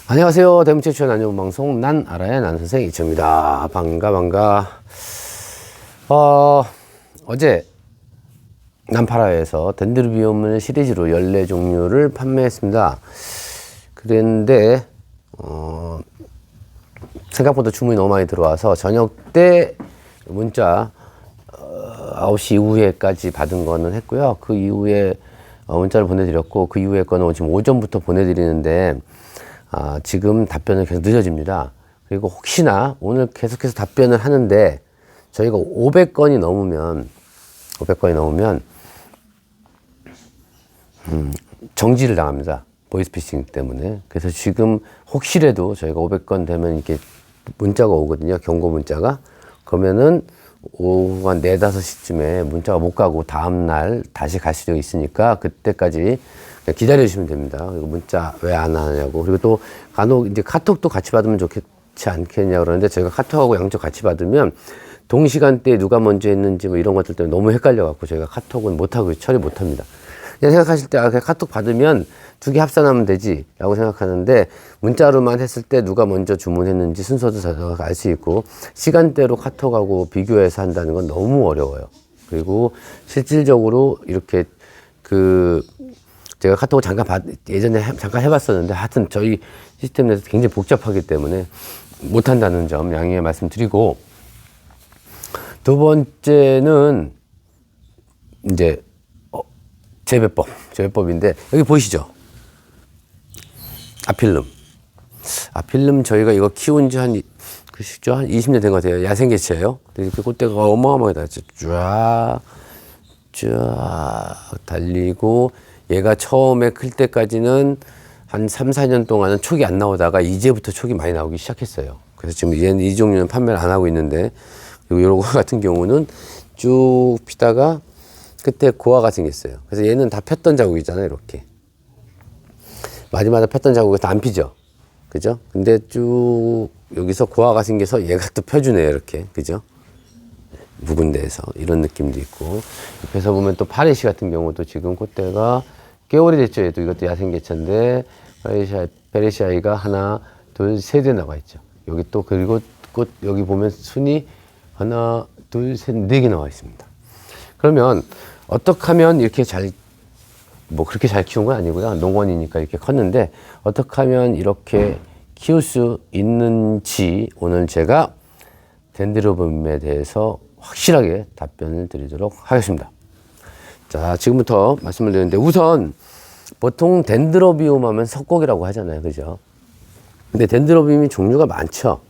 안녕하세요. 대문 최초의 난용 방송 난 알아야 난 선생 이천입니다. 반가. 어제 난파라에서 덴드로비움 시리즈로 14종류를 판매했습니다. 그랬는데 생각보다 주문이 너무 많이 들어와서 저녁 때 문자 9시 이후에까지 받은 거는 했고요. 그 이후에 문자를 보내드렸고, 그 이후에 거는 지금 오전부터 보내드리는데 지금 답변은 계속 늦어집니다. 그리고 혹시나 오늘 계속해서 답변을 하는데 저희가 500건이 넘으면 정지를 당합니다. 보이스피싱 때문에. 그래서 지금 혹시라도 저희가 500건 되면 이렇게 문자가 오거든요. 경고 문자가. 그러면은 오후 한 4, 5시쯤에 문자가 못 가고 다음날 다시 갈 수도 있으니까 그때까지 기다려 주시면 됩니다. 그리고 문자 왜 안 하냐고. 그리고 또 간혹 이제 카톡도 같이 받으면 좋지 않겠냐 그러는데 저희가 카톡하고 양쪽 같이 받으면 동시간대에 누가 먼저 했는지 뭐 이런 것들 때문에 너무 헷갈려갖고 저희가 카톡은 못하고 처리 못합니다. 그냥 생각하실 때 그냥 카톡 받으면 2개 합산하면 되지 라고 생각하는데 문자로만 했을 때 누가 먼저 주문했는지 순서도 저희가 알 수 있고 시간대로 카톡하고 비교해서 한다는 건 너무 어려워요. 그리고 실질적으로 이렇게 제가 카톡을 예전에 잠깐 해봤었는데 하여튼 저희 시스템 내에서 굉장히 복잡하기 때문에 못한다는 점 양해 말씀드리고, 두 번째는 이제 재배법인데 여기 보이시죠? 아필름 저희가 이거 키운 지 한 20년 된 것 같아요. 야생개체예요. 이렇게 꽃대가 어마어마하게 달렸죠. 쫙 달리고, 얘가 처음에 클 때까지는 한 3, 4년 동안은 촉이 안 나오다가 이제부터 촉이 많이 나오기 시작했어요. 그래서 지금 얘는 이 종류는 판매를 안 하고 있는데, 그리고 요거 같은 경우는 쭉 피다가 그때 고아가 생겼어요. 그래서 얘는 다 폈던 자국이잖아요. 이렇게 마디마다 폈던 자국이 다 안 피죠. 그죠? 근데 쭉 여기서 고아가 생겨서 얘가 또 펴주네요. 이렇게. 그죠? 묵은 데에서 이런 느낌도 있고, 옆에서 보면 또 파리시 같은 경우도 지금 꽃대가 꽤 오래됐죠. 얘도 이것도 야생개체인데 페르시아이가 하나, 둘, 세 대 나와 있죠. 여기 또 그리고 꽃 여기 보면 순이 하나, 둘, 셋, 4개 나와 있습니다. 그러면 어떻게 하면 이렇게 그렇게 잘 키운 건 아니고요. 농원이니까 이렇게 컸는데 어떻게 하면 이렇게 키울 수 있는지 오늘 제가 덴드로비움에 대해서 확실하게 답변을 드리도록 하겠습니다. 자, 지금부터 말씀을 드리는데, 우선 보통 덴드로비움 하면 석곡이라고 하잖아요. 그죠? 근데 덴드로비움이 종류가 많죠.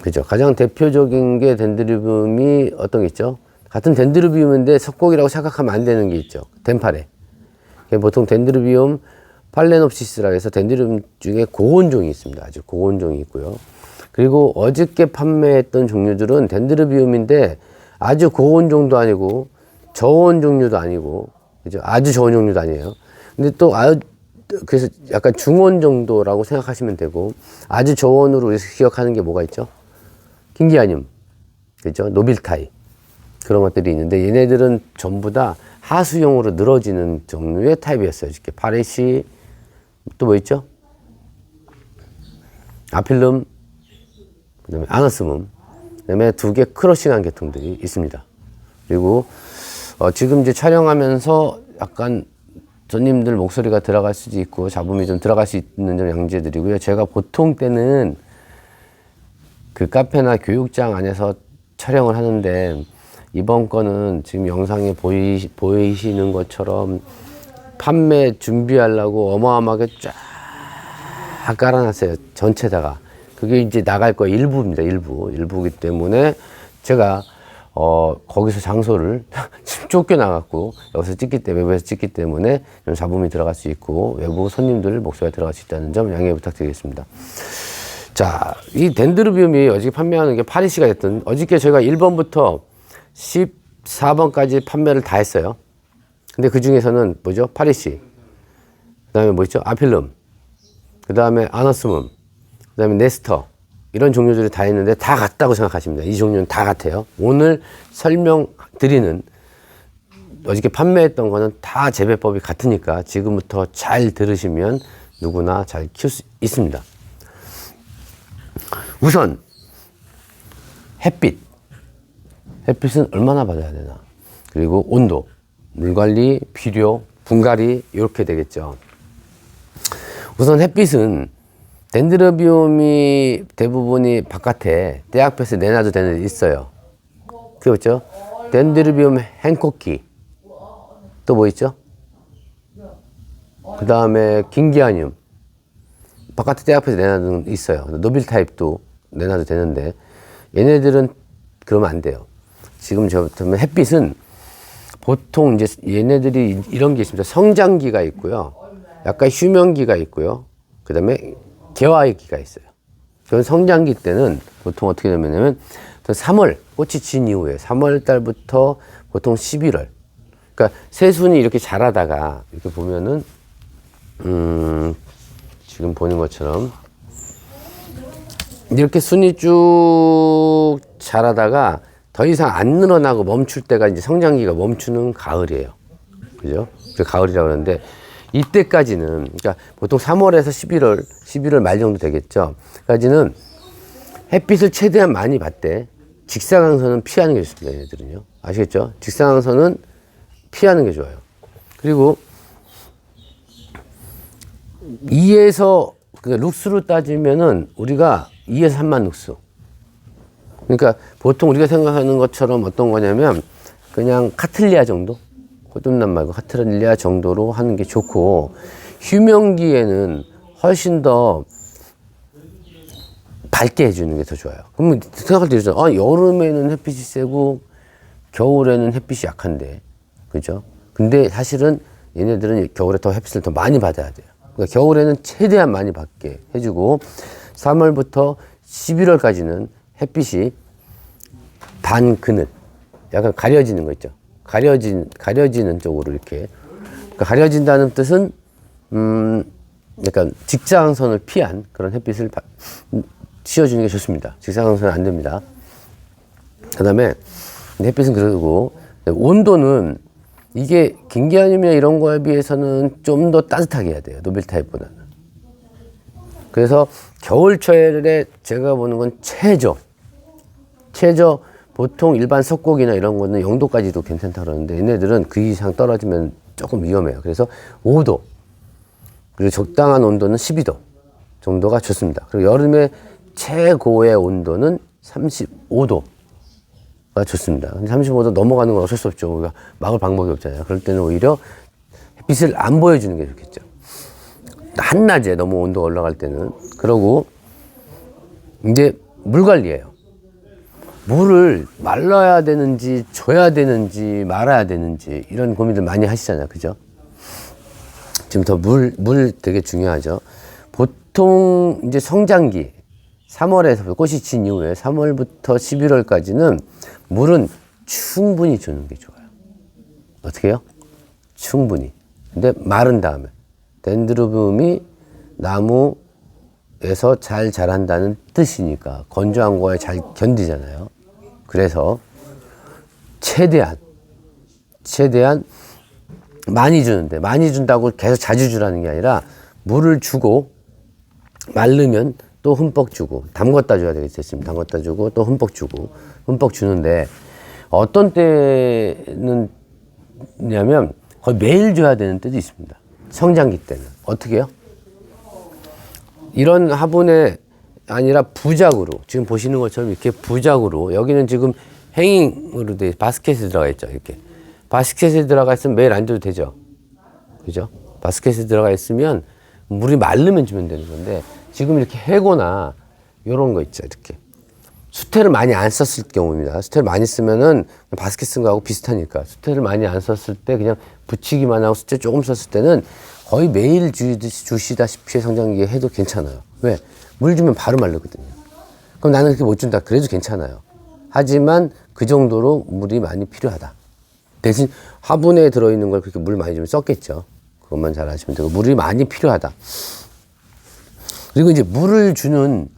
그죠? 가장 대표적인 게 덴드로비움이 어떤 게 있죠? 같은 덴드로비움인데 석곡이라고 생각하면 안 되는 게 있죠. 덴파레. 보통 덴드로비움 팔레놉시스라고 해서 덴드로비움 중에 고온종이 있습니다. 아주 고온종이 있고요. 그리고 어저께 판매했던 종류들은 덴드로비움인데 아주 고온종도 아니고 저온 종류도 아니고, 그죠? 아주 저온 종류도 아니에요. 근데 또 그래서 약간 중온 정도라고 생각하시면 되고, 아주 저온으로 우리가 기억하는 게 뭐가 있죠? 킹기아늄, 그죠? 노빌타이. 그런 것들이 있는데 얘네들은 전부 다 하수용으로 늘어지는 종류의 타입이었어요. 이렇게 파레시, 또 뭐 있죠? 아필름, 그 다음에 아너스문, 그 다음에 2개 크러싱한 계통들이 있습니다. 그리고 지금 이제 촬영하면서 약간 손님들 목소리가 들어갈 수도 있고 잡음이 좀 들어갈 수 있는 점 양지해드리고요. 제가 보통 때는 그 카페나 교육장 안에서 촬영을 하는데 이번 거는 지금 영상에 보이시는 것처럼 판매 준비하려고 어마어마하게 쫙 깔아놨어요. 전체다가. 그게 이제 나갈 거 일부입니다. 일부이기 때문에 제가 거기서 장소를 쫓겨나갔고 여기서 외부에서 찍기 때문에 좀 잡음이 들어갈 수 있고 외부 손님들 목소리가 들어갈 수 있다는 점 양해 부탁드리겠습니다. 자, 이 덴드로비움이 어저께 판매하는 게 파리시가 됐든, 어저께 저희가 1번부터 14번까지 판매를 다 했어요. 근데 그 중에서는 뭐죠? 파리시, 그 다음에 뭐 있죠? 아필름, 그 다음에 아너스문, 그 다음에 네스터, 이런 종류들이 다 있는데 다 같다고 생각하십니다. 이 종류는 다 같아요. 오늘 설명드리는 어저께 판매했던 거는 다 재배법이 같으니까 지금부터 잘 들으시면 누구나 잘 키울 수 있습니다. 우선 햇빛은 얼마나 받아야 되나, 그리고 온도, 물관리, 비료, 분갈이 이렇게 되겠죠. 우선 햇빛은 덴드로비움이 대부분이 바깥에 떼약볕에 내놔도 되는 데 있어요. 그렇죠? 덴드로비움 행코키, 또 뭐 있죠? 그 다음에 긴기아늄, 바깥에 떼약볕에 내놔도 있어요. 노빌 타입도 내놔도 되는데 얘네들은 그러면 안 돼요. 지금 햇빛은 보통 이제 얘네들이 이런 게 있습니다. 성장기가 있고요, 약간 휴면기가 있고요, 그 다음에 개화기가 있어요. 그런 성장기 때는 보통 어떻게 되냐면 3월 꽃이 진 이후에 3월 달부터 보통 11월, 그러니까 새순이 이렇게 자라다가 이렇게 보면은 지금 보는 것처럼 이렇게 순이 쭉 자라다가 더 이상 안 늘어나고 멈출 때가 이제 성장기가 멈추는 가을이에요. 그죠? 그 가을이라고 하는데 이때까지는, 그러니까 보통 3월에서 11월 말 정도 되겠죠. 까지는 햇빛을 최대한 많이 받되 직사광선은 피하는 게 좋습니다. 얘네들은요. 아시겠죠? 직사광선은 피하는 게 좋아요. 그리고 2에서 룩스로 따지면은 우리가 2에서 3만 룩스. 그러니까 보통 우리가 생각하는 것처럼 어떤 거냐면 그냥 카틀리아 정도? 호랉란 말고 카틀리아 정도로 하는 게 좋고, 휴면기에는 훨씬 더 밝게 해주는 게 더 좋아요. 그러면 생각할 때 있어요. 여름에는 햇빛이 세고 겨울에는 햇빛이 약한데, 그죠? 근데 사실은 얘네들은 겨울에 더 햇빛을 더 많이 받아야 돼요. 그러니까 겨울에는 최대한 많이 받게 해주고 3월부터 11월까지는 햇빛이 반그늘, 약간 가려지는 거 있죠. 가려지는 쪽으로 이렇게. 그러니까 가려진다는 뜻은, 약간 직사광선을 피한 그런 햇빛을 씌워주는 게 좋습니다. 직사광선은 안 됩니다. 그 다음에 햇빛은 그러고, 온도는 이게 긴기아늄이나 이런 거에 비해서는 좀 더 따뜻하게 해야 돼요. 노빌 타입보다는. 그래서 겨울철에 제가 보는 건 최저 보통 일반 석고기나 이런 거는 0도까지도 괜찮다 그러는데 얘네들은 그 이상 떨어지면 조금 위험해요. 그래서 5도, 그리고 적당한 온도는 12도 정도가 좋습니다. 그리고 여름에 최고의 온도는 35도가 좋습니다. 근데 35도 넘어가는 건 어쩔 수 없죠. 우리가 막을 방법이 없잖아요. 그럴 때는 오히려 햇빛을 안 보여주는 게 좋겠죠. 한낮에 너무 온도가 올라갈 때는. 그러고 이제 물 관리예요. 물을 말라야 되는지 줘야 되는지 말아야 되는지 이런 고민들 많이 하시잖아요. 그죠? 지금 더 물 되게 중요하죠. 보통 이제 성장기 3월에서 꽃이 진 이후에 3월부터 11월까지는 물은 충분히 주는 게 좋아요. 어떻게 해요? 충분히. 근데 마른 다음에 덴드로비움이 나무에서 잘 자란다는 뜻이니까 건조한 거에 잘 견디잖아요. 그래서 최대한 많이 주는데, 많이 준다고 계속 자주 주라는 게 아니라 물을 주고 마르면 또 흠뻑 주고, 담궜다 줘야 되겠죠. 지금 담궜다 주고 또 흠뻑 주고, 흠뻑 주는데 어떤 때는 냐면 거의 매일 줘야 되는 때도 있습니다. 성장기 때는. 어떻게 해요? 이런 화분에 아니라 부작으로, 지금 보시는 것처럼 이렇게 부작으로, 여기는 지금 행잉으로 돼 바스켓에 들어가 있죠. 이렇게 바스켓에 들어가 있으면 매일 안 줘도 되죠. 그죠? 바스켓에 들어가 있으면 물이 마르면 주면 되는 건데, 지금 이렇게 해거나 이런 거 있죠. 이렇게 수태를 많이 안 썼을 경우입니다. 수태를 많이 쓰면은 바스켓 쓴 거하고 비슷하니까, 수태를 많이 안 썼을 때 그냥 붙이기만 하고 수태 조금 썼을 때는 거의 매일 주시다시피 성장기에 해도 괜찮아요. 왜? 물 주면 바로 마르거든요. 그럼 나는 그렇게 못 준다. 그래도 괜찮아요. 하지만 그 정도로 물이 많이 필요하다. 대신 화분에 들어있는 걸 그렇게 물 많이 주면 썩겠죠. 그것만 잘 아시면 되고, 물이 많이 필요하다. 그리고 이제 물을 주는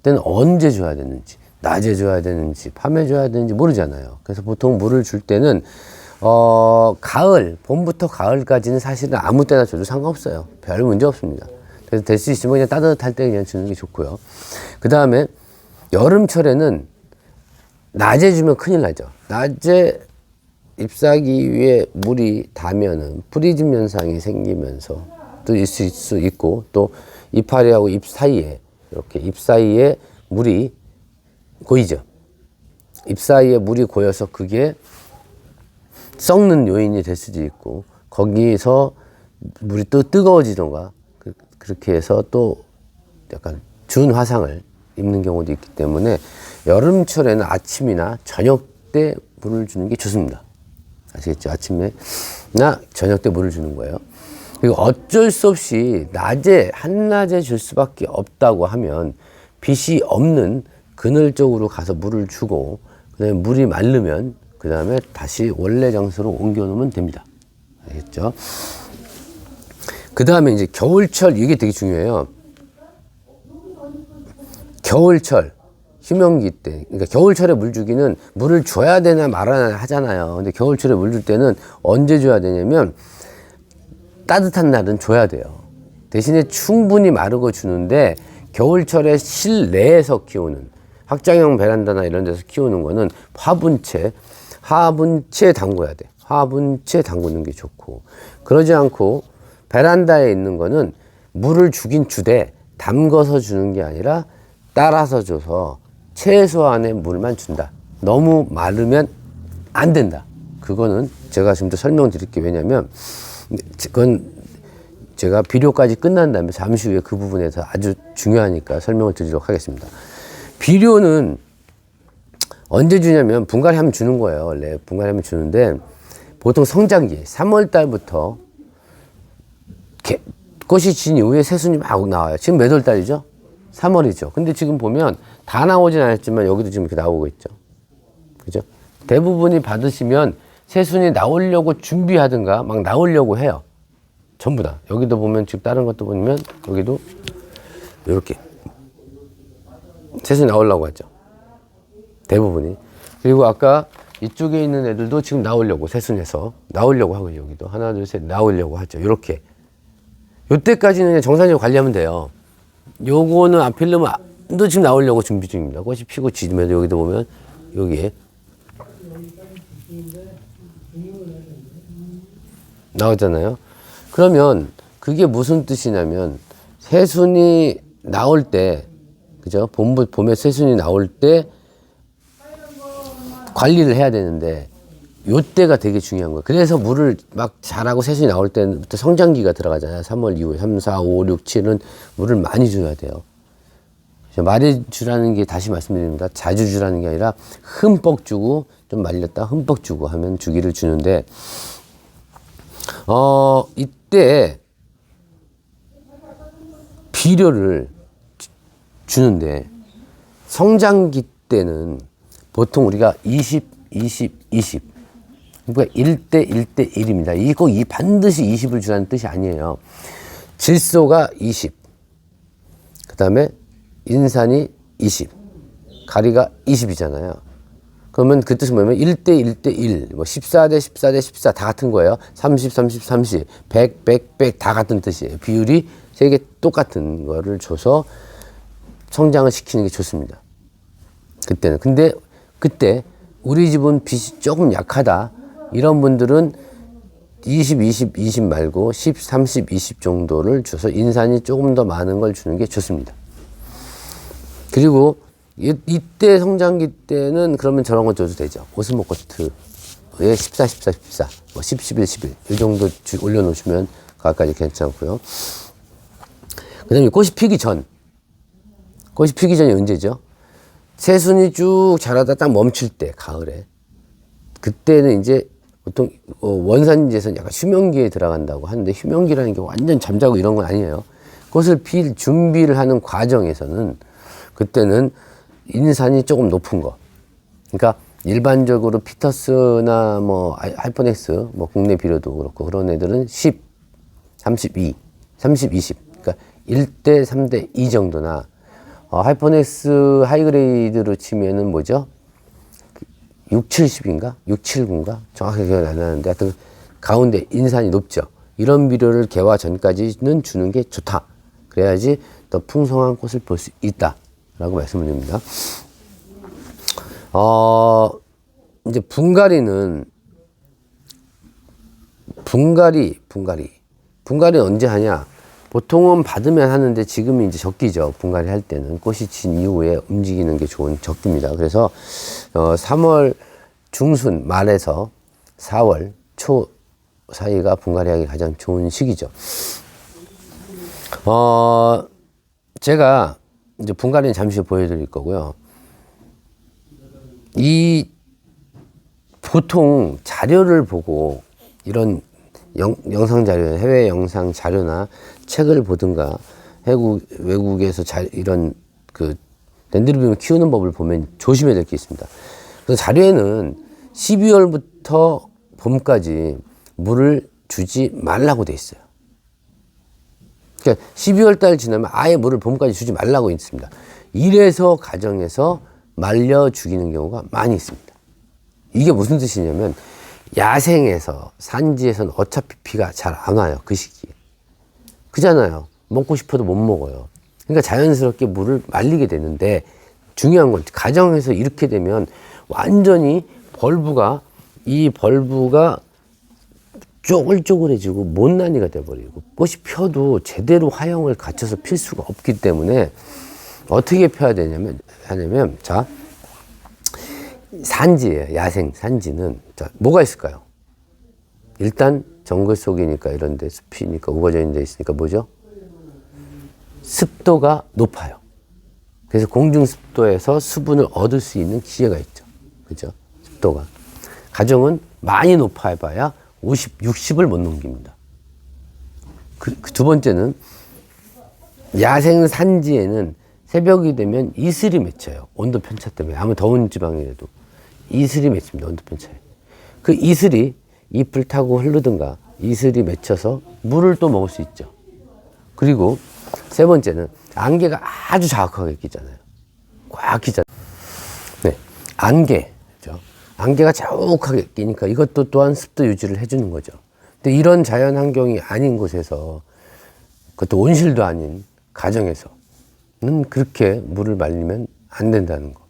때는 언제 줘야 되는지, 낮에 줘야 되는지, 밤에 줘야 되는지 모르잖아요. 그래서 보통 물을 줄 때는 가을, 봄부터 가을까지는 사실은 아무 때나 줘도 상관없어요. 별 문제 없습니다. 그래서 될 수 있으면 그냥 따뜻할 때 그냥 주는 게 좋고요. 그 다음에 여름철에는 낮에 주면 큰일 나죠. 낮에 잎사귀 위에 물이 닿으면은 프리즘 현상이 생기면서 또 있을 수 있고, 또 이파리하고 잎 사이에, 이렇게 잎 사이에 물이 고이죠. 잎 사이에 물이 고여서 그게 썩는 요인이 될 수도 있고, 거기서 물이 또 뜨거워지던가 그렇게 해서 또 약간 준화상을 입는 경우도 있기 때문에 여름철에는 아침이나 저녁 때 물을 주는 게 좋습니다. 아시겠죠? 아침에나 저녁 때 물을 주는 거예요. 그리고 어쩔 수 없이 한낮에 줄 수밖에 없다고 하면 빛이 없는 그늘 쪽으로 가서 물을 주고, 그 다음에 물이 마르면 그 다음에 다시 원래 장소로 옮겨 놓으면 됩니다. 알겠죠? 그 다음에 이제 겨울철, 이게 되게 중요해요. 겨울철, 휴명기 때, 그러니까 겨울철에 물 주기는 물을 줘야 되나 말아야 하잖아요. 근데 겨울철에 물 줄 때는 언제 줘야 되냐면 따뜻한 날은 줘야 돼요. 대신에 충분히 마르고 주는데, 겨울철에 실내에서 키우는 확장형 베란다나 이런 데서 키우는 거는 화분채 담궈야 돼. 화분채 담그는 게 좋고, 그러지 않고 베란다에 있는 거는 물을 주긴 주되 담궈서 주는 게 아니라 따라서 줘서 최소한의 물만 준다. 너무 마르면 안 된다. 그거는 제가 지금도 설명드릴게요. 왜냐면 그건 제가 비료까지 끝난 다음에 잠시 후에 그 부분에서 아주 중요하니까 설명을 드리도록 하겠습니다. 비료는 언제 주냐면 분갈이 하면 주는 거예요. 원래 분갈이 하면 주는데, 보통 성장기 3월 달부터 꽃이 진 이후에 새순이 막 나와요. 지금 몇 월 달이죠? 3월이죠. 근데 지금 보면 다 나오진 않았지만 여기도 지금 이렇게 나오고 있죠. 그죠? 대부분이 받으시면 새순이 나오려고 준비하든가 막 나오려고 해요. 전부 다. 여기도 보면 지금 다른 것도 보면 여기도 이렇게 새순이 나오려고 하죠. 대부분이. 그리고 아까 이쪽에 있는 애들도 지금 나오려고, 새순에서 나오려고 하고, 여기도 하나 둘 셋 나오려고 하죠. 이렇게. 요때까지는 정상적으로 관리하면 돼요. 요거는 아필름도 지금 나오려고 준비 중입니다. 꽃이 피고 지면서 여기도 보면 여기에 나오잖아요. 그러면 그게 무슨 뜻이냐면, 새순이 나올 때, 그죠? 봄에 새순이 나올 때 관리를 해야 되는데, 요때가 되게 중요한 거예요. 그래서 물을 막 자라고 새순이 나올 때부터 성장기가 들어가잖아요. 3월 이후에 3, 4, 5, 6, 7은 물을 많이 줘야 돼요. 많이 주라는 게, 다시 말씀드립니다. 자주 주라는 게 아니라 흠뻑 주고 좀 말렸다 흠뻑 주고 하면 주기를 주는데, 이때 비료를 주는데, 성장기 때는 보통 우리가 20, 20, 20. 그러니까 1대 1대 1입니다. 이거 반드시 20을 주라는 뜻이 아니에요. 질소가 20. 그 다음에 인산이 20. 가리가 20이잖아요. 그러면 그 뜻은 뭐냐면 1대 1대 1, 뭐 14대 14대 14 다 같은 거예요. 30, 30, 30, 100, 100, 100 다 같은 뜻이에요. 비율이 세 개 똑같은 거를 줘서 성장을 시키는 게 좋습니다. 그때는. 근데 그때 우리 집은 빛이 조금 약하다, 이런 분들은 20, 20, 20 말고 10, 30, 20 정도를 줘서 인산이 조금 더 많은 걸 주는 게 좋습니다. 그리고 이때 성장기 때는 그러면 저런 거 줘도 되죠. 오스모코트에 14, 14, 14, 뭐 10, 11, 11 이 정도 올려놓으시면 그까지 괜찮고요. 그 다음에 꽃이 피기 전이 언제죠? 새순이 쭉 자라다 딱 멈출 때, 가을에. 그때는 이제 보통 원산지에서는 약간 휴명기에 들어간다고 하는데, 휴명기라는 게 완전 잠자고 이런 건 아니에요. 꽃을 필 준비를 하는 과정에서는 그때는 인산이 조금 높은 거. 그러니까 일반적으로 피터스나 뭐 하이퍼넥스, 뭐 국내 비료도 그렇고 그런 애들은 10, 32, 30, 20. 그러니까 1대 3대 2 정도나, 하이퍼넥스 하이그레이드로 치면은 뭐죠? 6, 70인가? 6, 7구인가? 정확하게 기억이 안 나는데 하여튼 가운데 인산이 높죠. 이런 비료를 개화 전까지는 주는 게 좋다. 그래야지 더 풍성한 꽃을 볼 수 있다. 라고 말씀을 드립니다. 이제 분갈이는 분갈이는 언제 하냐? 보통은 받으면 하는데 지금은 이제 적기죠. 분갈이 할 때는 꽃이 진 이후에 움직이는 게 좋은 적기입니다. 그래서 3월 중순 말에서 4월 초 사이가 분갈이하기 가장 좋은 시기죠. 제가 이제 분갈이는 잠시 보여드릴 거고요. 보통 자료를 보고 이런 영상 자료, 해외 영상 자료나 책을 보든가 외국에서 이런 덴드로비움을 키우는 법을 보면 조심해야 될 게 있습니다. 그래서 자료에는 12월부터 봄까지 물을 주지 말라고 돼 있어요. 그러니까 12월 달 지나면 아예 물을 봄까지 주지 말라고 있습니다. 이래서 가정에서 말려 죽이는 경우가 많이 있습니다. 이게 무슨 뜻이냐면 야생에서 산지에서는 어차피 비가 잘 안 와요. 그 시기에. 그잖아요. 먹고 싶어도 못 먹어요. 그러니까 자연스럽게 물을 말리게 되는데 중요한 건 가정에서 이렇게 되면 완전히 이 벌브가 쪼글쪼글해지고 못난이가 돼버리고 꽃이 펴도 제대로 화형을 갖춰서 필 수가 없기 때문에 어떻게 펴야 되냐면 자 산지예요. 야생 산지는 자 뭐가 있을까요? 일단 정글 속이니까 이런데 숲이니까 우거져 있는 데 있으니까 뭐죠? 습도가 높아요. 그래서 공중 습도에서 수분을 얻을 수 있는 기회가 있죠. 그죠? 습도가. 가정은 많이 높아봐야 50, 60을 못 넘깁니다. 두 번째는 야생 산지에는 새벽이 되면 이슬이 맺혀요. 온도 편차 때문에. 아무 더운 지방이라도 이슬이 맺힙니다. 온도 편차에. 그 이슬이 잎을 타고 흐르든가 이슬이 맺혀서 물을 또 먹을 수 있죠. 그리고 세 번째는 안개가 아주 자욱하게 끼잖아요. 꽉 끼잖아요. 네, 안개죠. 안개가 자욱하게 끼니까 이것도 또한 습도 유지를 해주는 거죠. 근데 이런 자연 환경이 아닌 곳에서 그것도 온실도 아닌 가정에서는 그렇게 물을 말리면 안 된다는 거.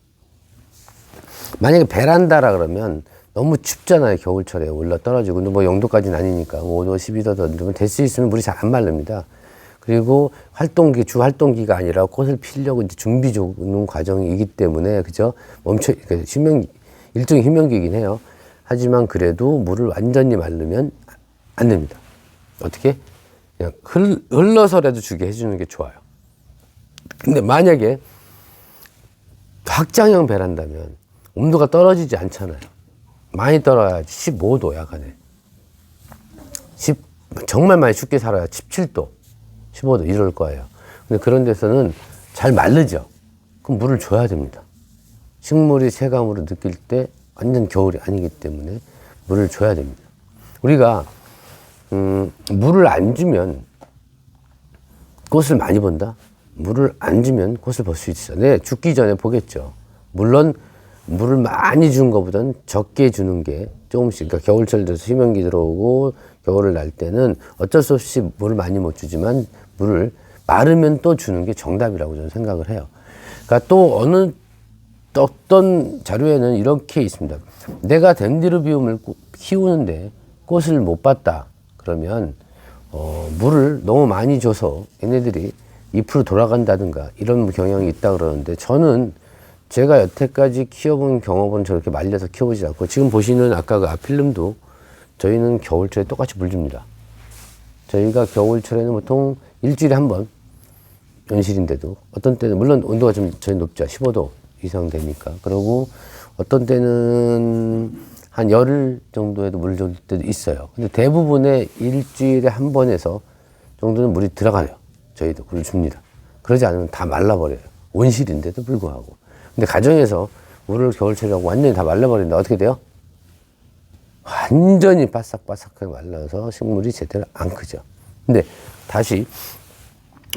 만약에 베란다라 그러면 너무 춥잖아요. 겨울철에 올라 떨어지고. 근데 뭐 영도까지는 아니니까 5도, 12도 더 되면 될 수 있으면 물이 잘 안 마릅니다. 그리고 주 활동기가 아니라 꽃을 피려고 이제 준비 주는 과정이기 때문에, 그죠? 일종의 휴면기이긴 해요. 하지만 그래도 물을 완전히 말르면 안 됩니다. 어떻게? 그냥 흘러서라도 주게 해주는 게 좋아요. 근데 만약에 확장형 베란다면 온도가 떨어지지 않잖아요. 많이 떨어야지 15도 야간에. 정말 많이 춥게 살아야 17도, 15도 이럴 거예요. 근데 그런 데서는 잘 마르죠. 그럼 물을 줘야 됩니다. 식물이 체감으로 느낄 때 완전 겨울이 아니기 때문에 물을 줘야 됩니다. 우리가 물을 안 주면 꽃을 많이 본다? 물을 안 주면 꽃을 볼 수 있어. 네, 죽기 전에 보겠죠. 물론 물을 많이 준 것보다는 적게 주는 게 조금씩, 그러니까 겨울철 들어서 휴면기 들어오고 겨울을 날 때는 어쩔 수 없이 물을 많이 못 주지만 물을 마르면 또 주는 게 정답이라고 저는 생각을 해요. 그러니까 또 어떤 자료에는 이렇게 있습니다. 내가 덴드로비움을 키우는데 꽃을 못 봤다. 그러면 물을 너무 많이 줘서 얘네들이 잎으로 돌아간다든가 이런 경향이 있다 그러는데, 저는 제가 여태까지 키워본 경험은 저렇게 말려서 키워보지 않고, 지금 보시는 아까 그 아필름도 저희는 겨울철에 똑같이 물 줍니다. 저희가 겨울철에는 보통 일주일에 한 번, 온실인데도 어떤 때는 물론 온도가 좀 저희 높죠. 15도 이상 되니까. 그리고 어떤 때는 한 열흘 정도에도 물 줄 때도 있어요. 근데 대부분의 일주일에 한 번에서 정도는 물이 들어가요. 저희도 물을 줍니다. 그러지 않으면 다 말라버려요. 온실인데도 불구하고. 근데 가정에서 물을 겨울철이라고 완전히 다 말라버린다. 어떻게 돼요? 완전히 바삭바삭하게 말라서 식물이 제대로 안 크죠. 근데 다시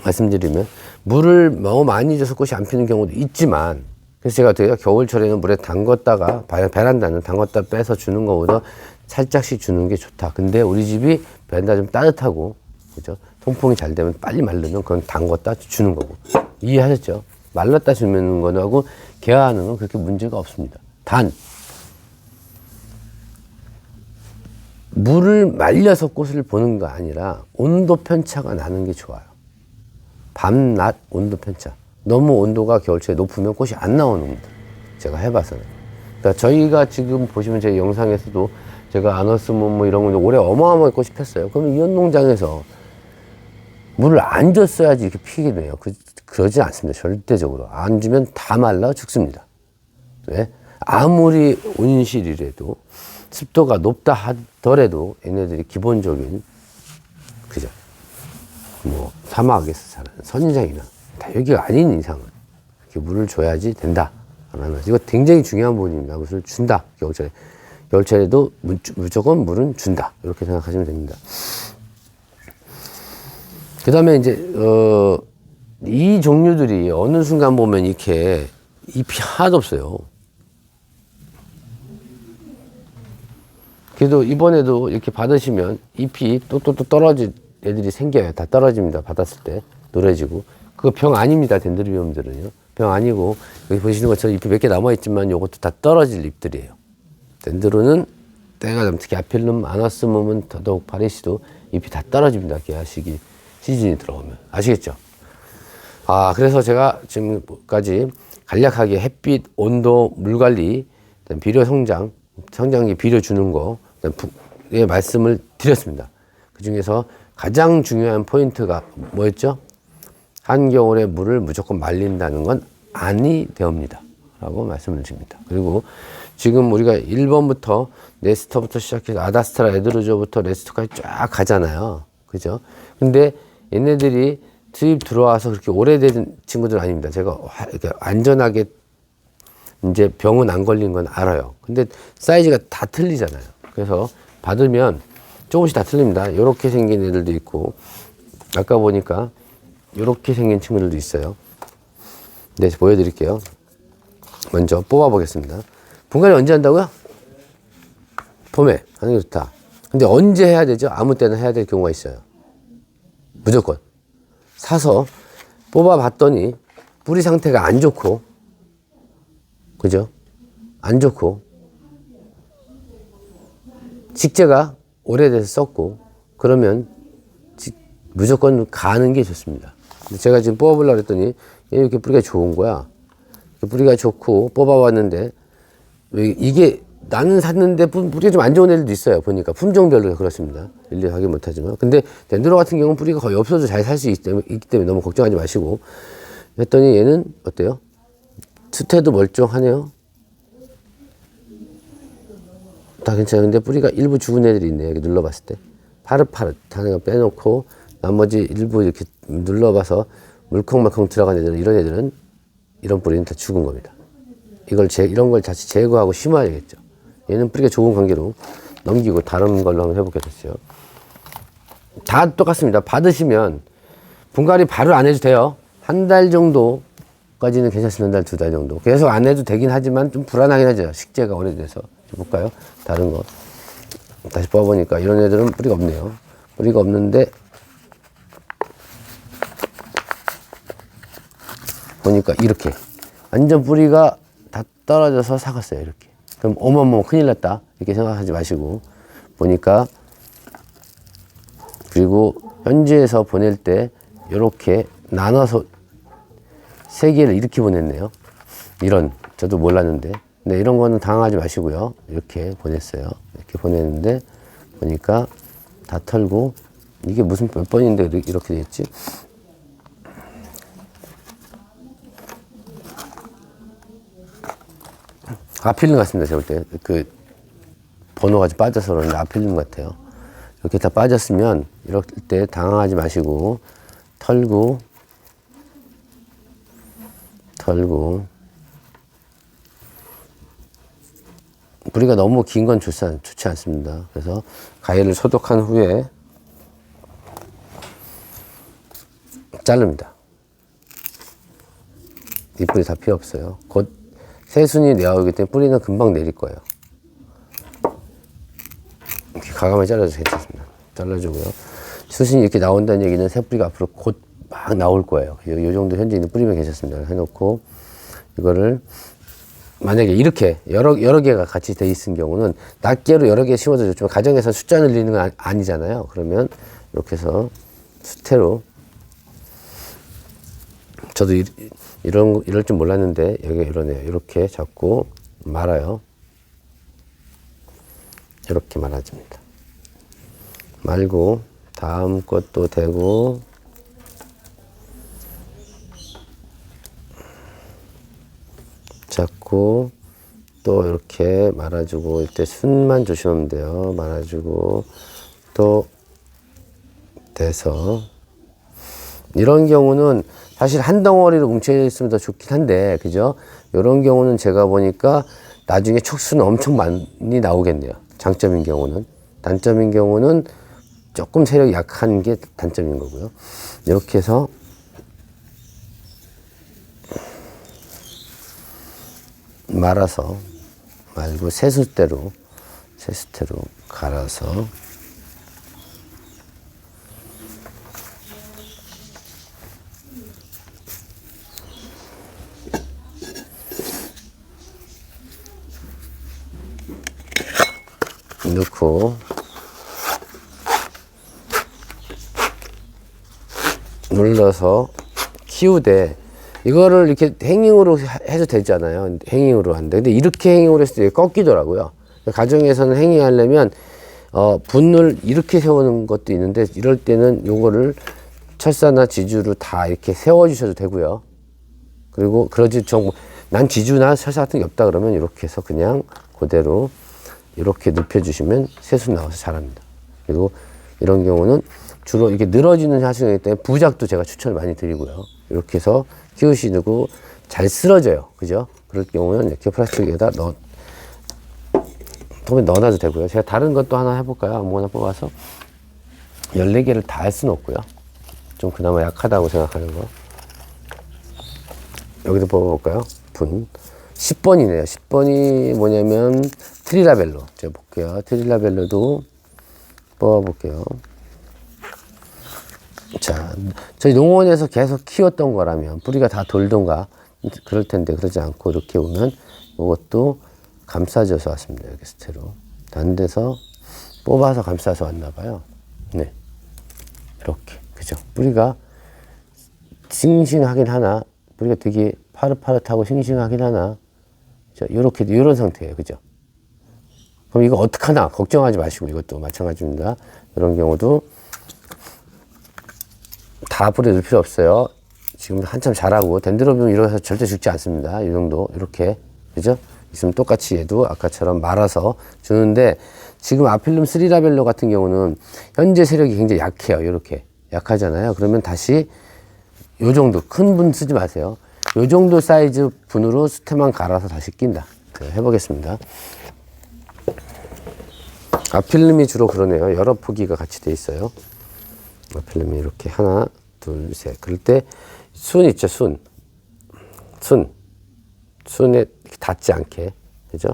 말씀드리면 물을 너무 많이 줘서 꽃이 안 피는 경우도 있지만, 그래서 제가 어떻게 해요? 겨울철에는 물에 담궜다가, 베란다는 담궜다 빼서 주는 것보다 살짝씩 주는 게 좋다. 근데 우리 집이 베란다 좀 따뜻하고, 그죠? 통풍이 잘 되면 빨리 마르면 그건 담궜다 주는 거고. 이해하셨죠? 말랐다 주는 거하고 개화하는 건 그렇게 문제가 없습니다. 단, 물을 말려서 꽃을 보는 거 아니라 온도 편차가 나는 게 좋아요. 밤, 낮 온도 편차. 너무 온도가 겨울철에 높으면 꽃이 안 나오는 겁니다. 제가 해봐서는. 그러니까 저희가 지금 보시면 제 영상에서도 제가 아너스몬 뭐 이런 거 올해 어마어마하게 꽃이 폈어요. 그러면 이런 농장에서 물을 안 줬어야지 이렇게 피게 돼요. 그러지 않습니다. 절대적으로. 안 주면 다 말라 죽습니다. 왜? 아무리 온실이라도 습도가 높다 하더라도 얘네들이 기본적인, 그죠? 뭐 사막에서 사는 선인장이나 다 여기가 아닌 이상은 이렇게 물을 줘야지 된다. 이거 굉장히 중요한 부분입니다. 물을 준다. 겨울철에. 겨울철에도 무조건 물은 준다. 이렇게 생각하시면 됩니다. 그 다음에 이제, 이 종류들이 어느 순간 보면 이렇게 잎이 하나도 없어요. 그래도 이번에도 이렇게 받으시면 잎이 또 떨어진 애들이 생겨요. 다 떨어집니다. 받았을 때. 노래지고. 그거 병 아닙니다. 덴드로비움들은요. 병 아니고, 여기 보시는 것처럼 잎이 몇 개 남아있지만 요것도 다 떨어질 잎들이에요. 덴드로는 때가 되면 특히 아필름, 아나스mom은 더더욱 파리시도 잎이 다 떨어집니다. 개화시기 시즌이 들어오면. 아시겠죠? 그래서 제가 지금까지 간략하게 햇빛, 온도, 물 관리, 비료 성장기 비료 주는 거, 의 말씀을 드렸습니다. 그 중에서 가장 중요한 포인트가 뭐였죠? 한겨울에 물을 무조건 말린다는 건 아니 되옵니다. 라고 말씀을 드립니다. 그리고 지금 우리가 1번부터 네스터부터 시작해서 아다스트라, 에드루저부터 레스터까지 쫙 가잖아요. 그죠? 근데 얘네들이 수입 들어와서 그렇게 오래된 친구들은 아닙니다. 제가 이렇게 안전하게 이제 병은 안 걸린 건 알아요. 근데 사이즈가 다 틀리잖아요. 그래서 받으면 조금씩 다 틀립니다. 이렇게 생긴 애들도 있고, 아까 보니까 이렇게 생긴 친구들도 있어요. 네, 보여드릴게요. 먼저 뽑아보겠습니다. 분갈이 언제 한다고요? 봄에 하는 게 좋다. 근데 언제 해야 되죠? 아무 때나 해야 될 경우가 있어요. 무조건. 사서 뽑아봤더니 뿌리 상태가 안 좋고, 그죠? 안 좋고, 식재가 오래돼서 썩고, 그러면 무조건 가는 게 좋습니다. 제가 지금 뽑아보려고 했더니 이렇게 뿌리가 좋은 거야. 뿌리가 좋고 뽑아왔는데, 이게 나는 샀는데 뿌리가 좀 안 좋은 애들도 있어요. 보니까 품종별로 그렇습니다. 일일이 확인 못하지만. 근데 덴드로 같은 경우는 뿌리가 거의 없어도 잘 살 수 있기 때문에 너무 걱정하지 마시고. 했더니 얘는 어때요? 수태도 멀쩡하네요. 다 괜찮은데 뿌리가 일부 죽은 애들이 있네요. 이렇게 눌러봤을 때. 파릇파릇 하는 거 빼놓고 나머지 일부 이렇게 눌러봐서 물컹물컹 들어간 애들은, 이런 애들은, 이런 뿌리는 다 죽은 겁니다. 이런 걸 다시 제거하고 심어야겠죠. 얘는 뿌리가 좋은 관계로 넘기고 다른 걸로 한번 해보게 됐어요. 다 똑같습니다. 받으시면 분갈이 바로 안 해도 돼요. 한 달 정도까지는 괜찮습니다. 한 달, 2달 정도. 계속 안 해도 되긴 하지만 좀 불안하긴 하죠. 식재가 오래돼서. 좀 볼까요? 다른 거. 다시 뽑아보니까 이런 애들은 뿌리가 없네요. 뿌리가 없는데, 보니까 이렇게. 완전 뿌리가 다 떨어져서 사갔어요. 이렇게. 그럼 어머머 큰일 났다. 이렇게 생각하지 마시고. 보니까, 그리고 현지에서 보낼 때 이렇게 나눠서 3개를 이렇게 보냈네요. 이런, 저도 몰랐는데. 근데 이런 거는 당황하지 마시고요. 이렇게 보냈어요. 이렇게 보냈는데, 보니까 다 털고, 이게 무슨 몇 번인데 이렇게 됐지? 아필름 같습니다. 제가 볼 때. 그, 번호가 좀 빠져서 그런데 아필름 같아요. 이렇게 다 빠졌으면, 이럴 때 당황하지 마시고, 털고, 뿌리가 너무 긴 건 좋지 않습니다. 그래서 가위를 소독한 후에 자릅니다. 잎뿌리 다 필요 없어요. 곧 새순이 나오기 때문에 뿌리는 금방 내릴 거예요. 이렇게 가감하게 잘라줘서 괜찮습니다. 잘라주고요. 수순이 이렇게 나온다는 얘기는 새 뿌리가 앞으로 곧 막 나올 거예요. 이 정도 현재 있는 뿌리면 괜찮습니다. 해놓고 이거를 만약에 이렇게 여러 개가 같이 돼 있는 경우는 낱개로 여러 개 심어도 좋지만 가정에서 숫자 늘리는 건 아니잖아요. 그러면 이렇게 해서 수태로 저도 이럴 줄 몰랐는데 여기가 이러네요. 이렇게 잡고 말아요. 이렇게 말아줍니다. 말고 다음 것도 대고 잡고 또 이렇게 말아주고 이때 순만 조심하면 돼요. 말아주고 또 대서 이런 경우는 사실 한 덩어리로 뭉쳐 있으면 더 좋긴 한데 그죠? 이런 경우는 제가 보니까 나중에 촉수는 엄청 많이 나오겠네요. 장점인 경우는. 단점인 경우는 조금 세력이 약한 게 단점인 거고요. 이렇게 해서 말아서 말고 세숫대로 갈아서 넣고 눌러서 키우되 이거를 이렇게 행잉으로 해도 되잖아요. 행잉으로 하는데 근데 이렇게 행잉으로 했을 때 꺾이더라고요. 가정에서는 행잉 하려면 분을 이렇게 세우는 것도 있는데 이럴 때는 요거를 철사나 지주로 다 이렇게 세워 주셔도 되고요. 그리고 난 지주나 철사 같은 게 없다 그러면 이렇게 해서 그냥 그대로 이렇게 눕혀 주시면 새순 나와서 자랍니다. 그리고 이런 경우는 주로 이렇게 늘어지는 하수이기 때문에 부작도 제가 추천을 많이 드리고요. 이렇게 해서 키우시고 잘 쓰러져요. 그죠? 그럴 경우는 이렇게 플라스틱에다 넣어놔도 되고요. 제가 다른 것도 하나 해볼까요? 아무거나 뽑아서 14개를 다 할 수는 없고요. 좀 그나마 약하다고 생각하는 거. 여기도 뽑아볼까요? 분. 10번이네요. 10번이 뭐냐면 트리라벨로. 제가 볼게요. 트리라벨로도 뽑아볼게요. 자, 저희 농원에서 계속 키웠던 거라면 뿌리가 다 돌던가 그럴 텐데 그러지 않고 이렇게 오면 이것도 감싸줘서 왔습니다. 이렇게 스테로. 다른 데서 뽑아서 감싸서 왔나 봐요. 네. 이렇게. 그죠? 뿌리가 싱싱하긴 하나, 뿌리가 되게 파릇파릇하고 싱싱하긴 하나, 요렇게, 요런 상태예요. 그죠? 그럼 이거 어떡하나? 걱정하지 마시고 이것도 마찬가지입니다. 이런 경우도 다 뿌리 넣을 필요 없어요. 지금 한참 자라고 덴드로비움 이렇게 해서 절대 죽지 않습니다. 이 정도 이렇게 그죠? 있으면 똑같이 얘도 아까처럼 말아서 주는데 지금 아필름 스리라벨로 같은 경우는 현재 세력이 굉장히 약해요. 이렇게 약하잖아요. 그러면 다시 요 정도 큰 분 쓰지 마세요. 요 정도 사이즈 분으로 수태만 갈아서 다시 낀다. 해보겠습니다. 아필름이 주로 그러네요. 여러 포기가 같이 돼 있어요. 아필름이 이렇게 하나, 둘, 셋. 그럴 때 순 있죠, 순. 순에 닿지 않게. 그죠?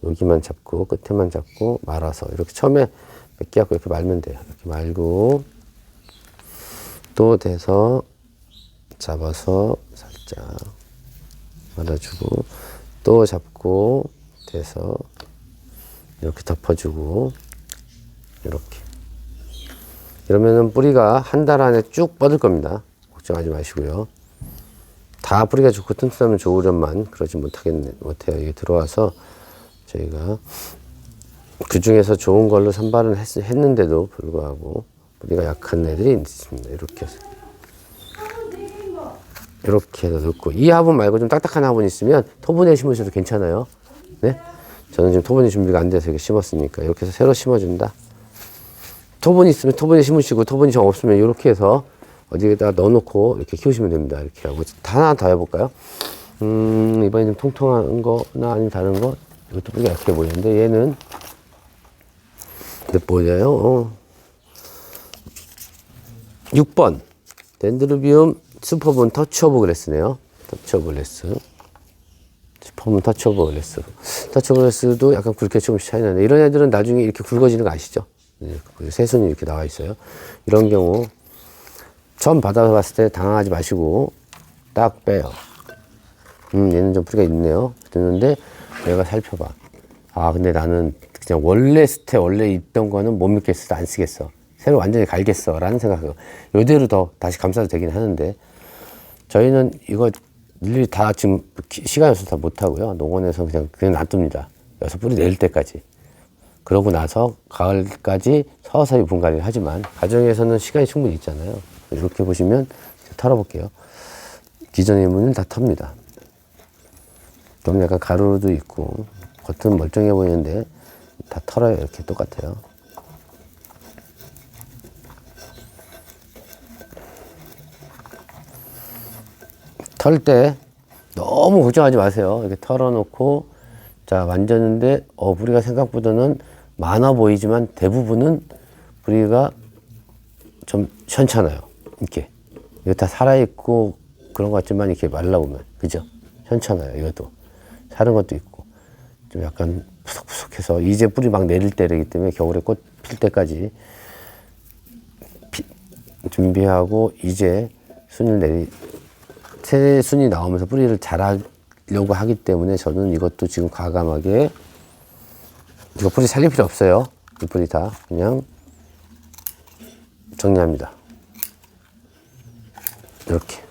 여기만 잡고, 끝에만 잡고, 말아서. 이렇게 처음에 몇 개 갖고 이렇게 말면 돼요. 이렇게 말고, 또 대서, 잡아서, 살짝, 말아주고, 또 잡고, 대서, 이렇게 덮어주고, 이렇게. 이러면은 뿌리가 한 달 안에 쭉 뻗을 겁니다. 걱정하지 마시고요. 다 뿌리가 좋고 튼튼하면 좋으련만 그러지 못해요. 이게 들어와서 저희가 그 중에서 좋은 걸로 선발은 했는데도 불구하고 뿌리가 약한 애들이 있습니다. 이렇게 해서. 이렇게 해서 넣고. 이 화분 말고 좀 딱딱한 화분 있으면 토분에 심으셔도 괜찮아요. 네? 저는 지금 토분이 준비가 안 돼서 이렇게 심었으니까. 이렇게 해서 새로 심어준다. 토분이 있으면 토분에 심으시고 토분이 정 없으면 이렇게 해서 어디에다 넣어놓고 이렇게 키우시면 됩니다. 이렇게 하고 하나 더 해볼까요? 이번에 좀 통통한 거나 아니면 다른 거 이것도 뿌리가 약해 보이는데 얘는 몇 번이에요? 6번 덴드로비움 슈퍼본 터치 오브 그레스네요. 터치 오브 그레스. 스퍼문 터치오버그레스. 터치오버그레스도 약간 굵게 조금씩 차이 나는데, 이런 애들은 나중에 이렇게 굵어지는 거 아시죠? 새순이 이렇게 나와 있어요. 이런 경우 처음 받아봤을 때 당황하지 마시고 딱 빼요. 얘는 좀 뿌리가 있네요. 됐는데 내가 살펴봐. 아, 근데 나는 그냥 원래 있던 거는 못 믿겠어. 안 쓰겠어. 새로 완전히 갈겠어. 라는 생각하고 이대로 더 다시 감싸도 되긴 하는데, 저희는 이거 일일이 다 지금 시간이 없어서 다 못하고요. 농원에서 그냥 놔둡니다. 여기서 뿌리 내릴 때까지. 그러고 나서 가을까지 서서히 분갈이를 하지만, 가정에서는 시간이 충분히 있잖아요. 이렇게 보시면 털어볼게요. 기존의 문은 다 텁니다. 좀 약간 가루도 있고 겉은 멀쩡해 보이는데 다 털어요. 이렇게 똑같아요. 털 때 너무 걱정하지 마세요. 이렇게 털어놓고 자 만졌는데 뿌리가 생각보다는 많아 보이지만 대부분은 뿌리가 좀 현찮아요. 이렇게 이거 다 살아있고 그런 것 같지만 이렇게 말라보면 그죠? 현찮아요. 이것도 사는 것도 있고 좀 약간 푸석푸석해서 이제 뿌리 막 내릴 때이기 때문에 겨울에 꽃 필 때까지 준비하고 이제 새 순이 나오면서 뿌리를 자라려고 하기 때문에 저는 이것도 지금 과감하게, 이거 뿌리 살릴 필요 없어요. 이 뿌리 다 그냥 정리합니다. 이렇게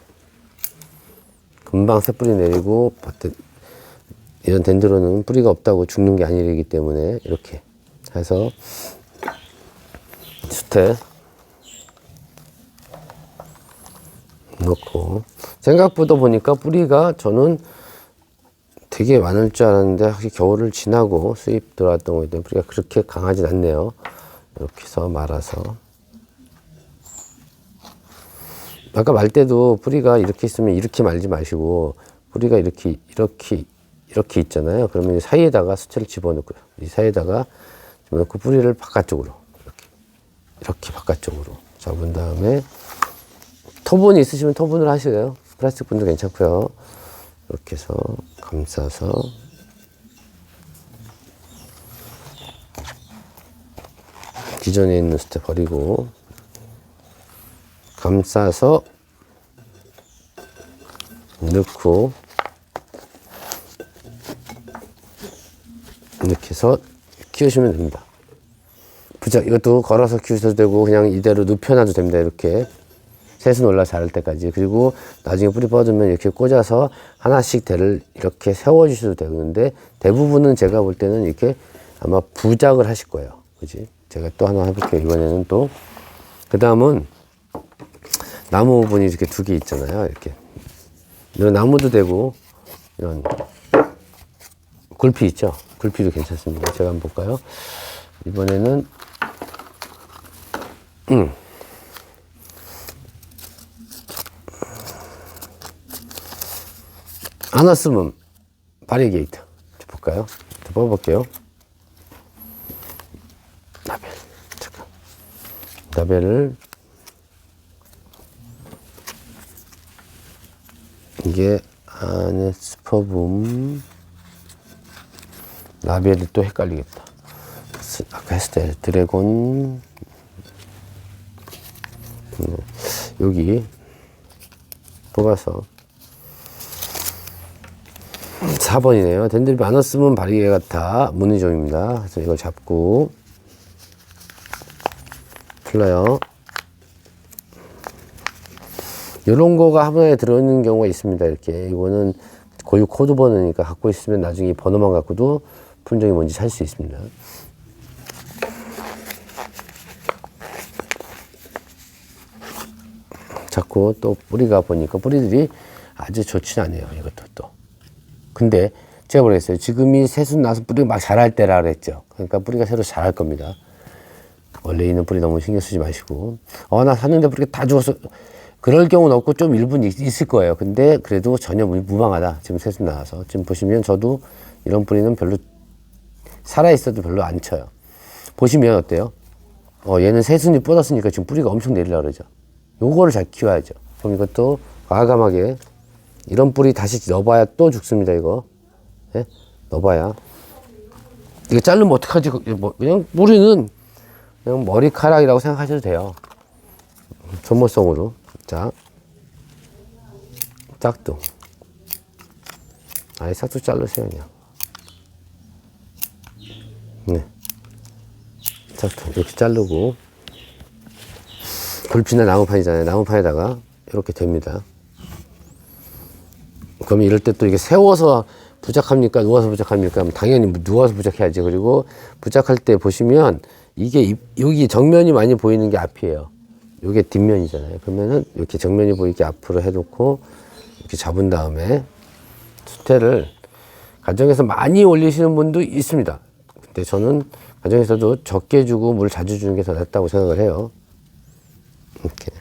금방 새 뿌리 내리고, 이런 덴드론은 뿌리가 없다고 죽는 게 아니기 때문에 이렇게 해서 숫에 넣고, 생각보다 보니까 뿌리가 저는 되게 많을 줄 알았는데 확실히 겨울을 지나고 수입 들어왔던 거기 때문에 뿌리가 그렇게 강하진 않네요. 이렇게 해서 말아서, 아까 말 때도 뿌리가 이렇게 있으면 이렇게 말지 마시고 뿌리가 이렇게 있잖아요. 그러면 이 사이에다가 수채를 집어넣고요. 이 사이에다가 집어넣고 뿌리를 바깥쪽으로 이렇게 바깥쪽으로 잡은 다음에, 토분이 있으시면 토분을 하시래요. 플라스틱 분도 괜찮고요. 이렇게 해서 감싸서 기존에 있는 수채 버리고 감싸서 넣고 이렇게 해서 키우시면 됩니다. 이것도 걸어서 키우셔도 되고 그냥 이대로 눕혀놔도 됩니다. 이렇게 새순 올라 자랄 때까지. 그리고 나중에 뿌리 뻗으면 이렇게 꽂아서 하나씩 대를 이렇게 세워주셔도 되는데, 대부분은 제가 볼 때는 이렇게 아마 부작을 하실 거예요. 그지? 제가 또 하나 해볼게요. 이번에는 또. 그 다음은 나무 부분이 이렇게 두 개 있잖아요. 이렇게. 이런 나무도 되고, 이런 굴피 있죠? 굴피도 괜찮습니다. 제가 한번 볼까요? 이번에는, 아나스문 바리게이트 볼까요? 뽑아볼게요. 라벨을 이게 안에 스퍼붐 라벨이 또 헷갈리겠다. 아까 했을 때 드래곤 여기 뽑아서 4번이네요. 덴드립 아너스문 바리게 같아 무늬종입니다. 그래서 이걸 잡고 풀러요. 이런 거가 하나에 들어있는 경우가 있습니다. 이렇게 이거는 고유 코드 번호니까 갖고 있으면 나중에 번호만 갖고도 품종이 뭔지 살 수 있습니다. 자꾸 또 뿌리가 보니까 뿌리들이 아주 좋진 않아요. 이것도 또. 근데 제가 모르겠어요. 지금이 새순 나서 뿌리가 막 자랄 때라 그랬죠. 그러니까 뿌리가 새로 자랄 겁니다. 원래 있는 뿌리 너무 신경 쓰지 마시고. 나 샀는데 뿌리가 다 죽었어. 그럴 경우는 없고 좀 일부는 있을 거예요. 근데 그래도 전혀 무방하다. 지금 새순 나와서. 지금 보시면 저도 이런 뿌리는 별로 살아있어도 별로 안 쳐요. 보시면 어때요? 얘는 새순이 뻗었으니까 지금 뿌리가 엄청 내리려고 그러죠. 요거를 잘 키워야죠. 그럼 이것도 과감하게 이런 뿌리 다시 넣어봐야 또 죽습니다. 이거 예? 넣어봐야. 이거 자르면 어떡하지? 그냥 우리는 그냥 머리카락이라고 생각하셔도 돼요. 소모성으로. 자, 짝퉁. 아예 싹둑 자르세요, 그냥. 네. 짝퉁. 이렇게 자르고. 굴피나 나무판이잖아요. 나무판에다가 이렇게 됩니다. 그럼 이럴 때 또 이게 세워서 부착합니까? 누워서 부착합니까? 당연히 누워서 부착해야지. 그리고 부착할 때 보시면 이게 여기 정면이 많이 보이는 게 앞이에요. 이게 뒷면이잖아요. 그러면은 이렇게 정면이 보이게 앞으로 해놓고 이렇게 잡은 다음에 수태를 가정에서 많이 올리시는 분도 있습니다. 근데 저는 가정에서도 적게 주고 물 자주 주는 게 더 낫다고 생각을 해요. 이렇게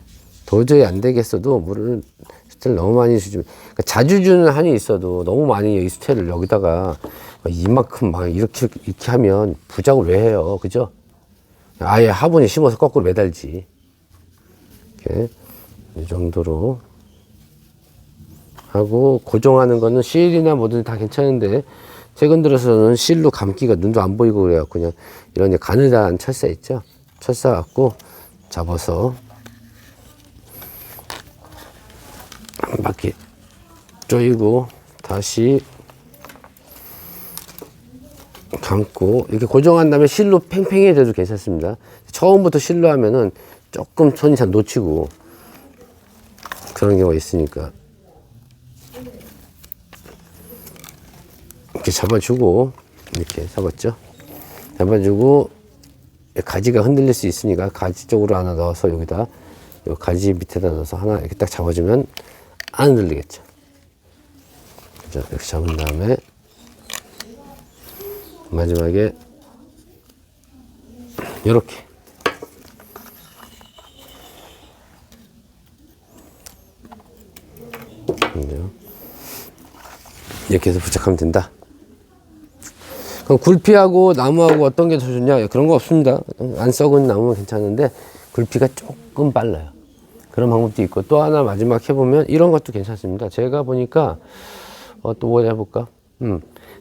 도저히 안 되겠어도 물을 수태를 너무 많이 주면 그러니까 자주 주는 한이 있어도 너무 많이 이 수태를 여기다가 이만큼 막 이렇게 하면 부작을 왜 해요, 그죠? 아예 화분에 심어서 거꾸로 매달지. 이렇게 이 정도로 하고 고정하는 거는 실이나 뭐든 다 괜찮은데 최근 들어서는 실로 감기가 눈도 안 보이고 그래갖고 그냥 이런 가느다란 철사 있죠? 철사 갖고 잡아서 한 바퀴 조이고 다시 감고 이렇게 고정한 다음에 실로 팽팽히 돼도 괜찮습니다. 처음부터 실로 하면은 조금 손이 잘 놓치고 그런 경우가 있으니까 이렇게 잡아주고 이렇게 잡았죠. 잡아주고 가지가 흔들릴 수 있으니까 가지 쪽으로 하나 넣어서 여기다 요 가지 밑에다 넣어서 하나 이렇게 딱 잡아주면 안 흔들리겠죠. 자, 이렇게 잡은 다음에 마지막에 이렇게 이렇게 해서 부착하면 된다. 그럼 굴피하고 나무하고 어떤 게 더 좋냐? 그런 거 없습니다. 안 썩은 나무는 괜찮은데 굴피가 조금 빨라요. 그런 방법도 있고 또 하나 마지막 해보면 이런 것도 괜찮습니다. 제가 보니까 또 뭐 해볼까?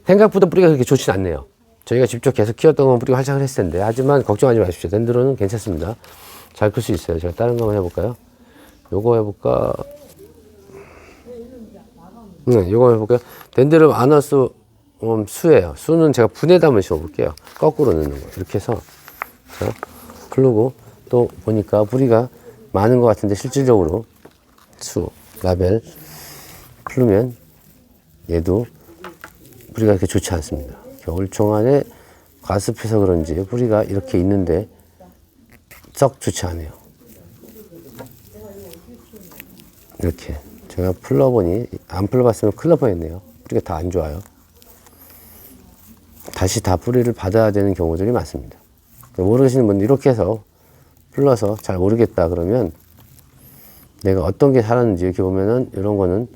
생각보다 뿌리가 그렇게 좋진 않네요. 저희가 직접 계속 키웠던 건 뿌리가 활착을 했을 텐데 하지만 걱정하지 마십시오. 덴드론은 괜찮습니다. 잘 클 수 있어요. 제가 다른 거 한번 해볼까요? 요거 해볼까? 네, 요거 해볼까요? 덴드론 아너스 수예요. 수는 제가 분에다 한번 씌워볼게요. 거꾸로 넣는 거. 이렇게 해서 자, 풀르고 또 보니까 뿌리가 많은 것 같은데 실질적으로 수, 라벨 풀르면 얘도 뿌리가 그렇게 좋지 않습니다. 겨울총 안에 과습해서 그런지 뿌리가 이렇게 있는데 썩 좋지 않아요. 이렇게 제가 풀러보니 안 풀러봤으면 큰일 날 뻔했네요. 뿌리가 다 안 좋아요. 다시 다 뿌리를 받아야 되는 경우들이 많습니다. 모르시는 분들 이렇게 해서 풀러서 잘 모르겠다 그러면 내가 어떤 게 살았는지 이렇게 보면은 이런 거는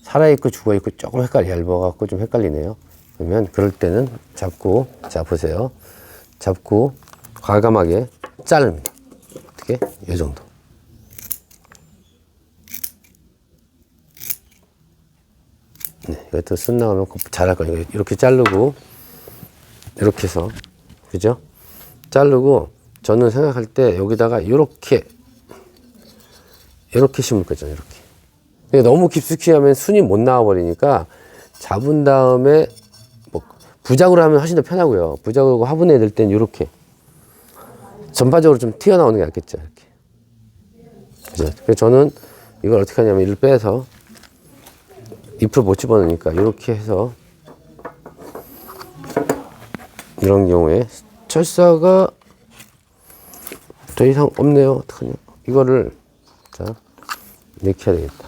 살아있고 죽어있고 조금 얇아갖고 좀 헷갈리네요. 그러면 그럴 때는 잡고, 자 보세요. 잡고 과감하게 자릅니다. 어떻게? 이 정도. 네, 이것도 순 나오면 잘할 거예요. 이렇게 자르고 이렇게 해서 그죠? 자르고 저는 생각할 때 여기다가 이렇게 심을 거죠. 이렇게. 너무 깊숙이 하면 순이 못 나와 버리니까 잡은 다음에 뭐 부작으로 하면 훨씬 더 편하고요. 부작으로 화분에 넣을 땐 이렇게 전반적으로 좀 튀어나오는 게 낫겠죠. 이렇게. 그죠? 그래서 저는 이걸 어떻게 하냐면 이를 빼서 잎을 못 집어넣으니까 이렇게 해서 이런 경우에 철사가 더 이상 없네요. 어떡하냐. 이거를 자 이렇게 해야 되겠다.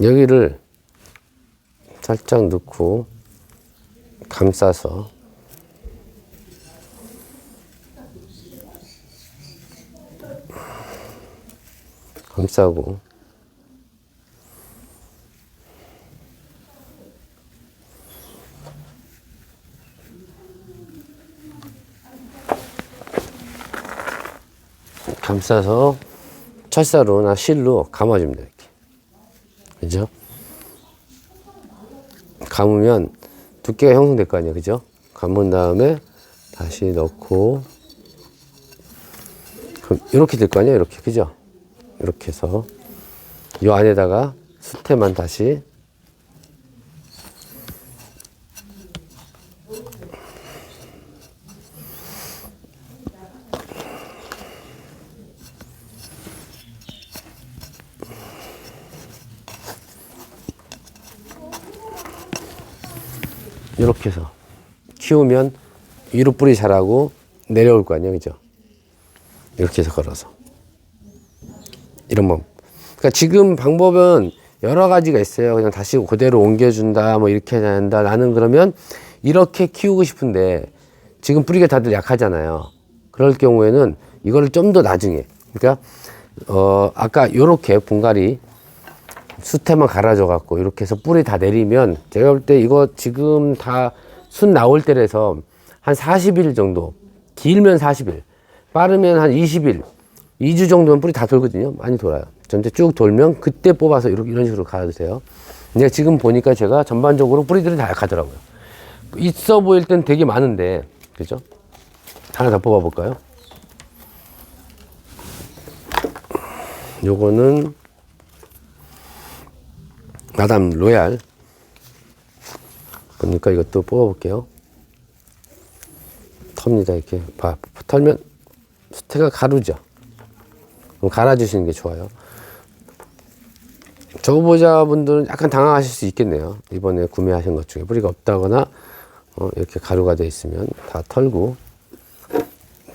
여기를 살짝 넣고 감싸서 감싸고 감싸서 철사로나 실로 감아줍니다. 이렇게. 그죠? 감으면 두께가 형성될 거 아니에요. 그죠? 감은 다음에 다시 넣고, 그럼 이렇게 될 거 아니에요. 이렇게. 그죠? 이렇게 해서 이 안에다가 수태만 다시 이렇게 해서 키우면 위로 뿌리 자라고 내려올 거 아니에요. 그죠? 이렇게 해서 걸어서. 이런 법. 그러니까 지금 방법은 여러 가지가 있어요. 그냥 다시 그대로 옮겨준다, 뭐 이렇게 해야 한다. 나는 그러면 이렇게 키우고 싶은데 지금 뿌리가 다들 약하잖아요. 그럴 경우에는 이거를 좀 더 나중에. 그러니까, 아까 요렇게 분갈이 수태만 갈아줘 갖고 이렇게 해서 뿌리 다 내리면 제가 볼 때 이거 지금 다 순 나올 때라서 한 40일 정도, 길면 40일, 빠르면 한 20일, 2주 정도면 뿌리 다 돌거든요. 많이 돌아요. 전체 쭉 돌면 그때 뽑아서 이런 식으로 갈아주세요. 근데 지금 보니까 제가 전반적으로 뿌리들이 다 약하더라고요. 있어 보일 땐 되게 많은데, 그죠? 하나 더 뽑아볼까요? 요거는 마담 로얄. 그러니까 이것도 뽑아볼게요. 텁니다. 이렇게 털면 수태가 가루죠. 그럼 갈아주시는 게 좋아요. 저보자분들은 약간 당황하실 수 있겠네요. 이번에 구매하신 것 중에 뿌리가 없다거나 이렇게 가루가 되어 있으면 다 털고,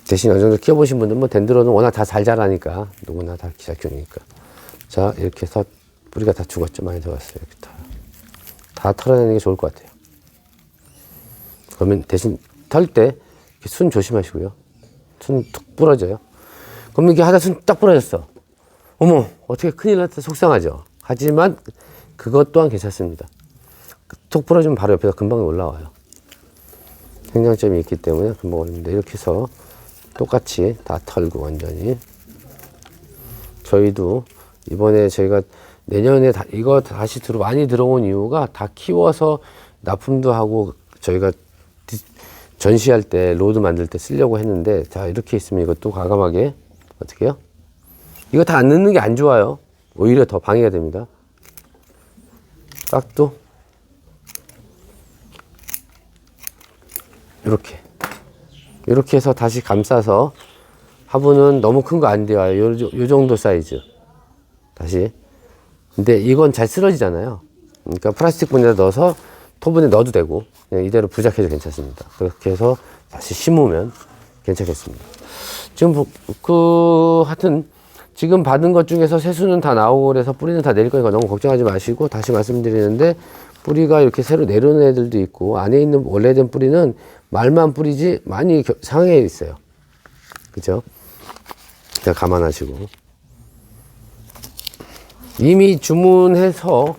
대신 어느 정도 키워보신 분들은 뭐 덴드론은 워낙 다 잘 자라니까 누구나 다 잘 키우니까. 자, 이렇게 해서 뿌리가 다 죽었죠. 많이 들어갔어요. 이렇게 다 털어내는 게 좋을 것 같아요. 그러면 대신 털 때 순 조심하시고요. 순 툭 부러져요. 그러면 이게 하다 순 딱 부러졌어. 어머, 어떻게 큰일 났다. 속상하죠. 하지만 그것 또한 괜찮습니다. 툭 부러지면 바로 옆에서 금방 올라와요. 생장점이 있기 때문에 금방 올립니다. 이렇게 해서 똑같이 다 털고 완전히. 저희도 이번에 저희가 내년에 이거 다시 많이 들어온 이유가 다 키워서 납품도 하고 저희가 전시할 때 로드 만들 때 쓰려고 했는데, 자, 이렇게 있으면 이것도 과감하게 어떻게 해요? 이거 다 안 넣는 게 안 좋아요. 오히려 더 방해가 됩니다. 깍도 이렇게 해서 다시 감싸서, 화분은 너무 큰 거 안 돼요. 요 정도 사이즈 다시. 근데 이건 잘 쓰러지잖아요. 그러니까 플라스틱 분에다 넣어서 토분에 넣어도 되고 그냥 이대로 부착해도 괜찮습니다. 그렇게 해서 다시 심으면 괜찮겠습니다. 지금 하여튼 지금 받은 것 중에서 새수는 다 나오고 그래서 뿌리는 다 내릴 거니까 너무 걱정하지 마시고, 다시 말씀드리는데 뿌리가 이렇게 새로 내려오는 애들도 있고 안에 있는 원래된 뿌리는 말만 뿌리지 많이 상해 있어요. 그죠? 자, 감안하시고. 이미 주문해서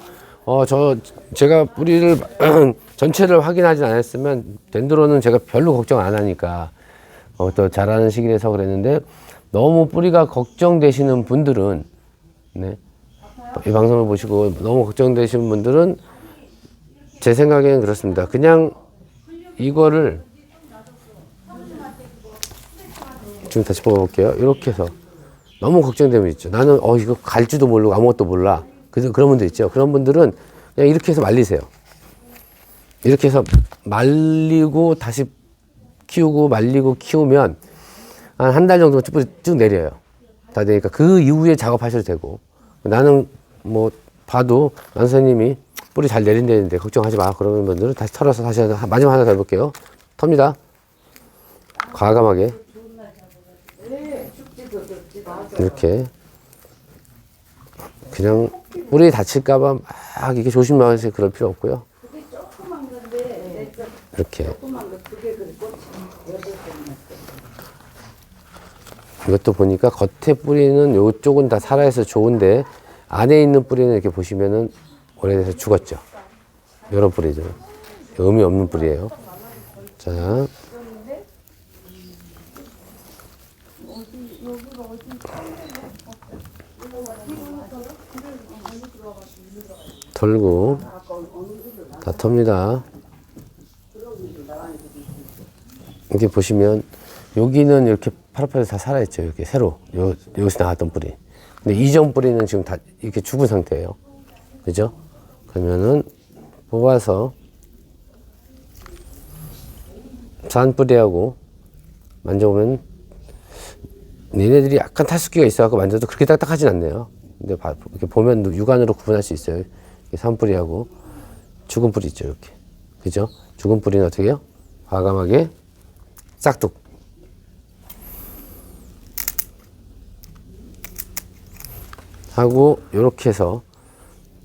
제가 뿌리를 전체를 확인하지 않았으면 덴드론은 제가 별로 걱정 안 하니까 또 자라는 시기라서 그랬는데, 너무 뿌리가 걱정되시는 분들은, 네, 이 방송을 보시고 너무 걱정되시는 분들은 제 생각에는 그렇습니다. 그냥 이거를 지금 다시 뽑아볼게요. 이렇게 해서 너무 걱정되면 있죠. 나는 이거 갈지도 모르고 아무것도 몰라. 그래서 그런 분들 있죠. 그런 분들은 그냥 이렇게 해서 말리세요. 이렇게 해서 말리고 다시 키우고 말리고 키우면 한 달 정도 쭉 내려요. 다 되니까 그 이후에 작업하셔도 되고. 나는 뭐 봐도 안 선생님이 뿌리 잘 내린다는데 걱정하지 마. 그러는 분들은 다시 털어서 다시 마지막 하나 더 해볼게요. 텁니다. 과감하게 이렇게 그냥 뿌리 다칠까봐 막 이렇게 조심하세요. 그럴 필요 없고요. 이렇게. 이것도 보니까 겉에 뿌리는 이쪽은 다 살아있어 좋은데 안에 있는 뿌리는 이렇게 보시면은 오래돼서 죽었죠. 이런 뿌리들은 의미 없는 뿌리예요. 자, 털고 다 텁니다. 이렇게 보시면 여기는 이렇게 파릇파릇 다 살아있죠. 이렇게 새로 여기서 나왔던 뿌리. 근데 이전 뿌리는 지금 다 이렇게 죽은 상태예요. 그죠? 그러면은 뽑아서 산 뿌리하고 만져보면 얘네들이 약간 탈수기가 있어갖고 만져도 그렇게 딱딱하진 않네요. 근데 이렇게 보면 육안으로 구분할 수 있어요. 산 뿌리하고 죽은 뿌리 있죠. 이렇게. 그죠? 죽은 뿌리는 어떻게 해요? 과감하게 싹둑. 하고 이렇게 해서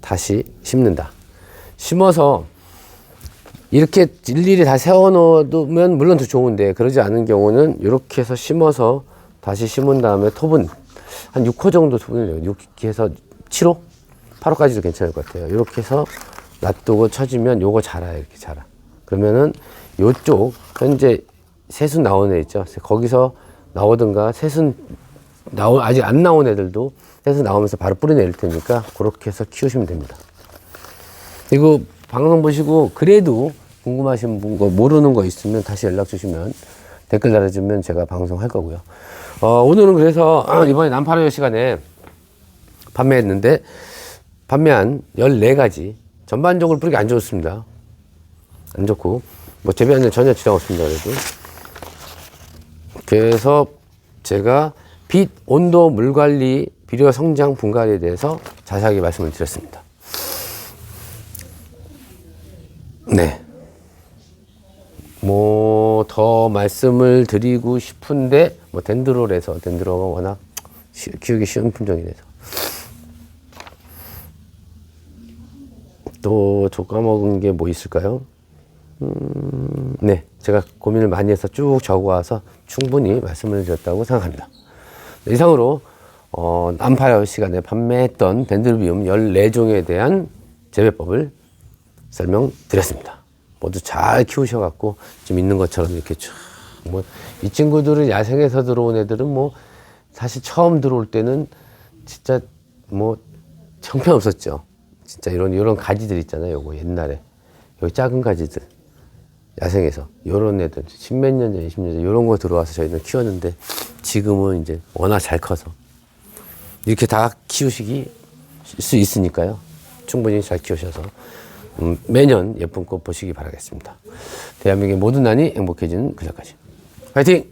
다시 심는다. 심어서 이렇게 일일이 다 세워 놓으면 물론 더 좋은데 그러지 않은 경우는 이렇게 해서 심어서 다시 심은 다음에 톱은 한 6호 정도 톱을 6호에서 7호? 8호까지도 괜찮을 것 같아요. 이렇게 해서 놔두고 쳐주면 요거 자라요. 이렇게 자라. 그러면은 요쪽 현재 새순 나온 애 있죠. 거기서 나오든가 새순 아직 안 나온 애들도 새순 나오면서 바로 뿌려낼 테니까 그렇게 해서 키우시면 됩니다. 이거 방송 보시고 그래도 궁금하신 분, 모르는 거 있으면 다시 연락 주시면 댓글 달아주면 제가 방송할 거고요. 오늘은 그래서 이번에 난파라요 시간에 판매했는데 판매한 14가지 전반적으로 뿌리가 안 좋습니다. 안 좋고 뭐 재배하는 전혀 지장 없습니다. 그래도 그래서 제가 빛, 온도, 물관리, 비료 성장 분갈이에 대해서 자세하게 말씀을 드렸습니다. 네. 뭐 더 말씀을 드리고 싶은데 뭐 덴드로라서 덴드로가 워낙 키우기 쉬운 품종이라서 또 족까먹은 게 뭐 있을까요? 네, 제가 고민을 많이 해서 쭉 적어와서 충분히 말씀을 드렸다고 생각합니다. 이상으로 난파라요 시간에 판매했던 덴드로비움 14종에 대한 재배법을 설명드렸습니다. 모두 잘 키우셔갖고 좀 있는 것처럼 이렇게 쭉 이 친구들은 야생에서 들어온 애들은 뭐 사실 처음 들어올 때는 진짜 뭐 형편없었죠. 진짜 이런 가지들 있잖아요. 요거 옛날에 여기 작은 가지들 야생에서 요런 애들 10몇 년 전, 20년 전 요런 거 들어와서 저희는 키웠는데 지금은 이제 워낙 잘 커서 이렇게 다 키우시기 수 있으니까요. 충분히 잘 키우셔서 매년 예쁜 꽃 보시기 바라겠습니다. 대한민국의 모든 난이 행복해지는 그날까지. 화이팅!